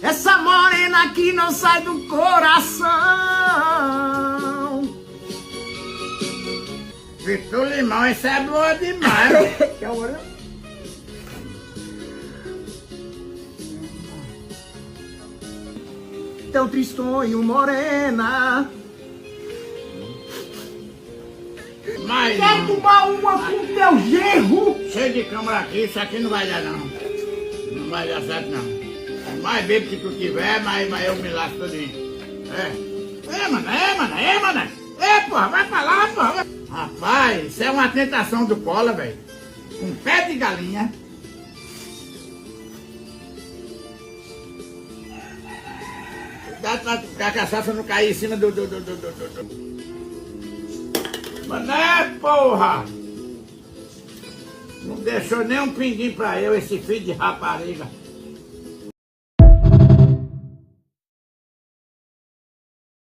essa morena que não sai do coração. Vitor Limão, isso é boa demais. Quer uma morena? Tão tristonho, morena. Mas Quer tomar uma com teu genro? cheio de câmara aqui, isso aqui não vai dar não. Não vai dar certo não. Mais bebo que tu tiver, mais eu me lasco todinho. Mano. Porra, vai pra lá, porra. Rapaz, isso é uma tentação do Cola, velho. Um pé de galinha. Cuidado pra a cachaça não cair em cima do. Mané, porra! Não deixou nem um pinguim pra eu, esse filho de rapariga.